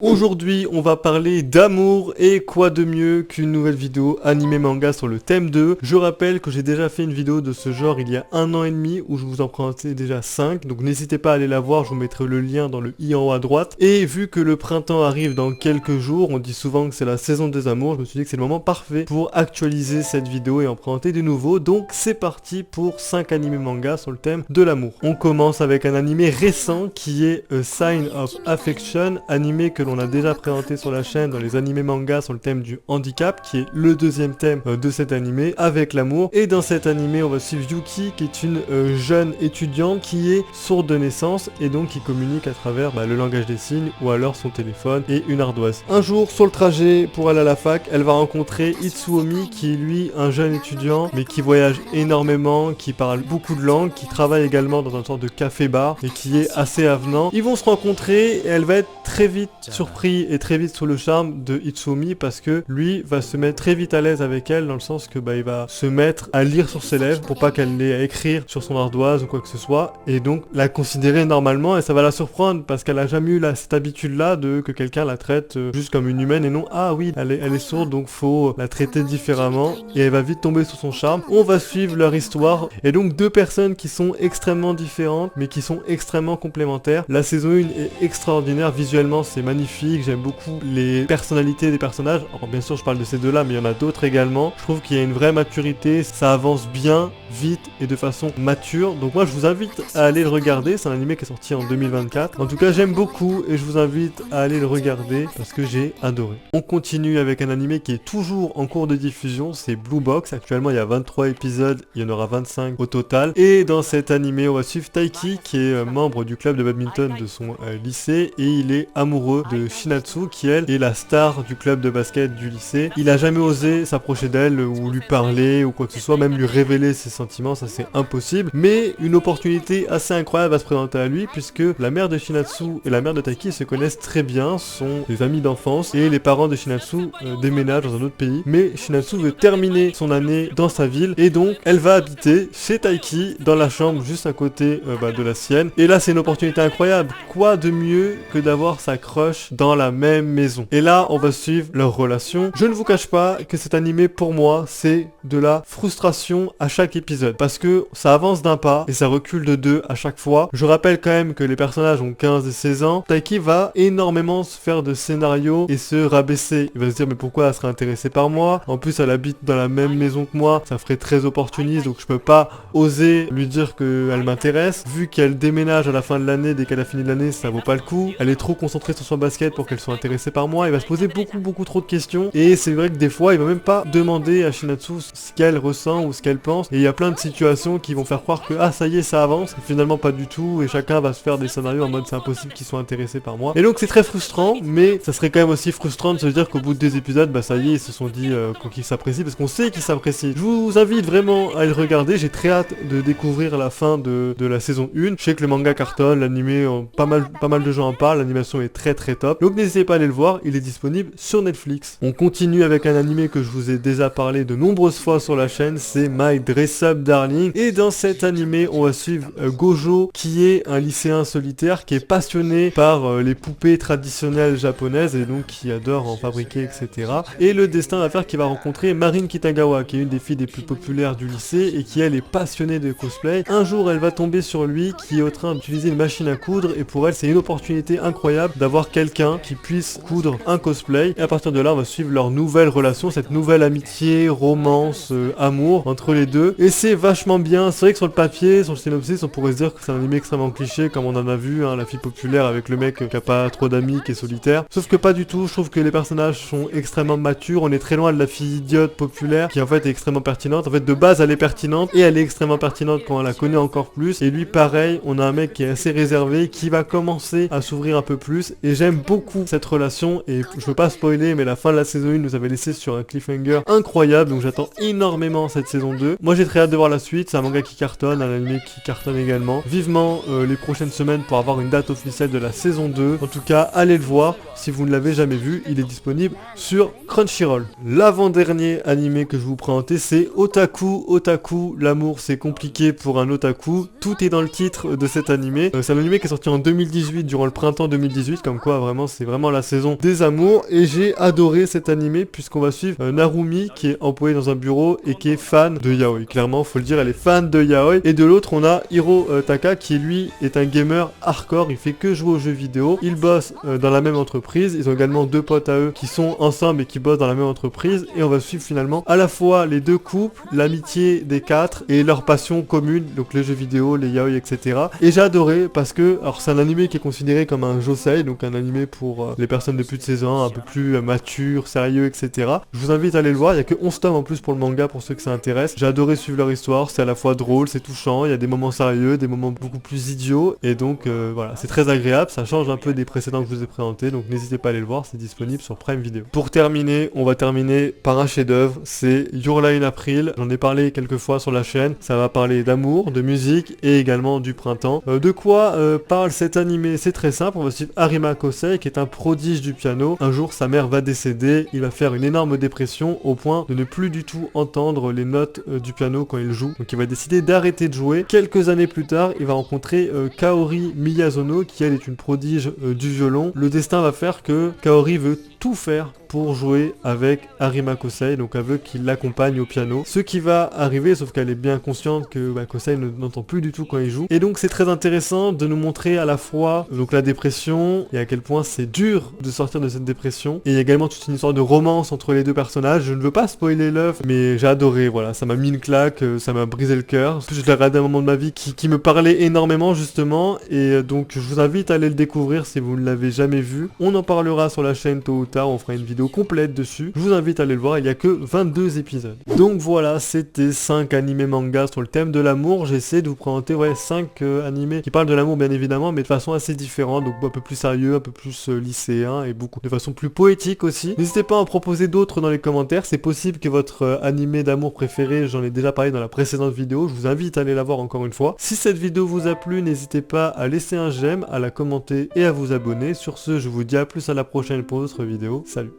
Aujourd'hui, on va parler d'amour et quoi de mieux qu'une nouvelle vidéo animé manga sur le thème 2. Je rappelle que j'ai déjà fait une vidéo de ce genre il y a 1 an et demi où je vous en présentais déjà 5. Donc n'hésitez pas à aller la voir, je vous mettrai le lien dans le i en haut à droite. Et vu que le printemps arrive dans quelques jours, on dit souvent que c'est la saison des amours, je me suis dit que c'est le moment parfait pour actualiser cette vidéo et en présenter de nouveaux. Donc c'est parti pour 5 animés manga sur le thème de l'amour. On commence avec un animé récent qui est A Sign of Affection, animé que l'on a déjà présenté sur la chaîne dans les animés manga sur le thème du handicap, qui est le deuxième thème de cet animé, avec l'amour. Et dans cet animé, on va suivre Yuki, qui est une jeune étudiante qui est sourde de naissance et donc qui communique à travers le langage des signes ou alors son téléphone et une ardoise. Un jour, sur le trajet pour aller à la fac, elle va rencontrer Itsuomi, qui est lui un jeune étudiant, mais qui voyage énormément, qui parle beaucoup de langues, qui travaille également dans un sorte de café-bar et qui est assez avenant. Ils vont se rencontrer et elle va être très vite surpris et très vite sous le charme de Itsuomi parce que lui va se mettre très vite à l'aise avec elle dans le sens que il va se mettre à lire sur ses lèvres pour pas qu'elle l'ait à écrire sur son ardoise ou quoi que ce soit et donc la considérer normalement et ça va la surprendre parce qu'elle a jamais eu cette habitude là de que quelqu'un la traite juste comme une humaine et non ah oui elle est sourde donc faut la traiter différemment et elle va vite tomber sous son charme. On va suivre leur histoire et donc deux personnes qui sont extrêmement différentes mais qui sont extrêmement complémentaires. La saison 1 est extraordinaire, visuellement c'est magnifique, j'aime beaucoup les personnalités des personnages. Alors bien sûr je parle de ces deux là mais il y en a d'autres également. Je trouve qu'il y a une vraie maturité, ça avance bien, vite et de façon mature. Donc moi je vous invite à aller le regarder, c'est un animé qui est sorti en 2024. En tout cas j'aime beaucoup et je vous invite à aller le regarder parce que j'ai adoré. On continue avec un animé qui est toujours en cours de diffusion, c'est Blue Box. Actuellement il y a 23 épisodes, il y en aura 25 au total. Et dans cet animé on va suivre Taiki qui est membre du club de badminton de son lycée et il est amoureux de Shinatsu qui elle est la star du club de basket du lycée. Il a jamais osé s'approcher d'elle ou lui parler ou quoi que ce soit, même lui révéler ses sentiments, ça c'est impossible. Mais une opportunité assez incroyable va se présenter à lui puisque la mère de Shinatsu et la mère de Taiki se connaissent très bien, sont des amis d'enfance et les parents de Shinatsu déménagent dans un autre pays. Mais Shinatsu veut terminer son année dans sa ville et donc elle va habiter chez Taiki dans la chambre juste à côté de la sienne. Et là c'est une opportunité incroyable. Quoi de mieux que d'avoir sa crush dans la même maison. Et là, on va suivre leur relation. Je ne vous cache pas que cet animé, pour moi, c'est de la frustration à chaque épisode. Parce que ça avance d'un pas et ça recule de 2 à chaque fois. Je rappelle quand même que les personnages ont 15 et 16 ans. Taiki va énormément se faire de scénarios et se rabaisser. Il va se dire, mais pourquoi elle serait intéressée par moi? En plus, elle habite dans la même maison que moi. Ça ferait très opportuniste, donc je peux pas oser lui dire qu'elle m'intéresse. Vu qu'elle déménage à la fin de l'année, dès qu'elle a fini l'année, ça vaut pas le coup. Elle est trop concentrée sur son basket pour qu'elle soit intéressée par moi. Il va se poser beaucoup trop de questions et c'est vrai que des fois il va même pas demander à Shinatsu ce qu'elle ressent ou ce qu'elle pense et il y a plein de situations qui vont faire croire que ah ça y est ça avance et finalement pas du tout et chacun va se faire des scénarios en mode c'est impossible qu'ils soient intéressés par moi et donc c'est très frustrant mais ça serait quand même aussi frustrant de se dire qu'au bout de 2 épisodes ça y est ils se sont dit qu'ils s'apprécient parce qu'on sait qu'ils s'apprécient. Je vous invite vraiment à le regarder, j'ai très hâte de découvrir la fin de la saison 1. Je sais que le manga cartonne, l'animé pas mal de gens en parlent, l'animation est très top. Donc n'hésitez pas à aller le voir, il est disponible sur Netflix. On continue avec un animé que je vous ai déjà parlé de nombreuses fois sur la chaîne, c'est My Dress Up Darling. Et dans cet animé, on va suivre Gojo, qui est un lycéen solitaire, qui est passionné par les poupées traditionnelles japonaises et donc qui adore en fabriquer, etc. Et le destin va faire qu'il va rencontrer Marin Kitagawa, qui est une des filles les plus populaires du lycée et qui elle est passionnée de cosplay. Un jour, elle va tomber sur lui qui est en train d'utiliser une machine à coudre et pour elle, c'est une opportunité incroyable d'avoir quelqu'un qui puisse coudre un cosplay et à partir de là on va suivre leur nouvelle relation, cette nouvelle amitié, romance, amour entre les deux et c'est vachement bien. C'est vrai que sur le papier, sur le synopsis on pourrait se dire que c'est un anime extrêmement cliché comme on en a vu, la fille populaire avec le mec qui a pas trop d'amis, qui est solitaire, sauf que pas du tout. Je trouve que les personnages sont extrêmement matures, on est très loin de la fille idiote populaire qui en fait est extrêmement pertinente. En fait de base elle est pertinente et elle est extrêmement pertinente quand on la connaît encore plus et lui pareil, on a un mec qui est assez réservé qui va commencer à s'ouvrir un peu plus et j'aime beaucoup cette relation et je veux pas spoiler mais la fin de la saison 1 nous avait laissé sur un cliffhanger incroyable donc j'attends énormément cette saison 2. Moi j'ai très hâte de voir la suite, c'est un manga qui cartonne, un anime qui cartonne également. Vivement les prochaines semaines pour avoir une date officielle de la saison 2. En tout cas allez le voir si vous ne l'avez jamais vu, il est disponible sur Crunchyroll. L'avant-dernier animé que je vous présentais c'est Otaku. Otaku, l'amour c'est compliqué pour un otaku, tout est dans le titre de cet animé. C'est un animé qui est sorti en 2018 durant le printemps 2018 comme quoi vraiment c'est vraiment la saison des amours et j'ai adoré cet animé puisqu'on va suivre Narumi qui est employée dans un bureau et qui est fan de yaoi. Clairement, faut le dire, elle est fan de yaoi. Et de l'autre, on a Hiro Taka qui lui est un gamer hardcore, il fait que jouer aux jeux vidéo. Ils bossent dans la même entreprise, ils ont également deux potes à eux qui sont ensemble et qui bossent dans la même entreprise et on va suivre finalement à la fois les deux couples, l'amitié des quatre et leur passion commune, donc les jeux vidéo, les yaoi, etc. Et j'ai adoré parce que, alors c'est un animé qui est considéré comme un josei, donc un animé pour les personnes de plus de 16 ans, un peu plus mature, sérieux, etc. Je vous invite à aller le voir, il y a que 11 tomes en plus pour le manga pour ceux que ça intéresse. J'ai adoré suivre leur histoire, c'est à la fois drôle, c'est touchant, il y a des moments sérieux, des moments beaucoup plus idiots, et donc voilà, c'est très agréable, ça change un peu des précédents que je vous ai présentés, donc n'hésitez pas à aller le voir, c'est disponible sur Prime Video. Pour terminer, on va terminer par un chef-d'œuvre, c'est Your Lie in April, j'en ai parlé quelques fois sur la chaîne, ça va parler d'amour, de musique, et également du printemps. De quoi parle cet animé? C'est très simple, on va suivre Arima Kosei, qui est un prodige du piano. Un jour, sa mère va décéder, il va faire une énorme dépression au point de ne plus du tout entendre les notes du piano quand il joue. Donc il va décider d'arrêter de jouer. Quelques années plus tard, il va rencontrer Kaori Miyazono, qui elle est une prodige du violon. Le destin va faire que Kaori veut tout faire pour jouer avec Arima Kosei, donc elle veut qu'il l'accompagne au piano. Ce qui va arriver, sauf qu'elle est bien consciente que Kosei n'entend plus du tout quand il joue. Et donc c'est très intéressant de nous montrer à la fois donc la dépression et à quel point c'est dur de sortir de cette dépression. Et il y a également toute une histoire de romance entre les deux personnages. Je ne veux pas spoiler l'œuvre, mais j'ai adoré, voilà, ça m'a mis une claque, ça m'a brisé le cœur. Je l'ai regardé à un moment de ma vie qui me parlait énormément justement, et donc je vous invite à aller le découvrir si vous ne l'avez jamais vu. On en parlera sur la chaîne tôt ou tard, on fera une vidéo complète dessus. Je vous invite à aller le voir, il n'y a que 22 épisodes. Donc voilà, c'était 5 animés manga sur le thème de l'amour. J'essaie de vous présenter 5 animés qui parlent de l'amour bien évidemment, mais de façon assez différente, donc un peu plus sérieux, un peu plus lycéen et beaucoup de façon plus poétique aussi. N'hésitez pas à en proposer d'autres dans les commentaires, c'est possible que votre animé d'amour préféré, j'en ai déjà parlé dans la précédente vidéo, je vous invite à aller la voir encore une fois. Si cette vidéo vous a plu, n'hésitez pas à laisser un j'aime, à la commenter et à vous abonner. Sur ce, je vous dis à plus à la prochaine pour d'autres vidéos. Salut!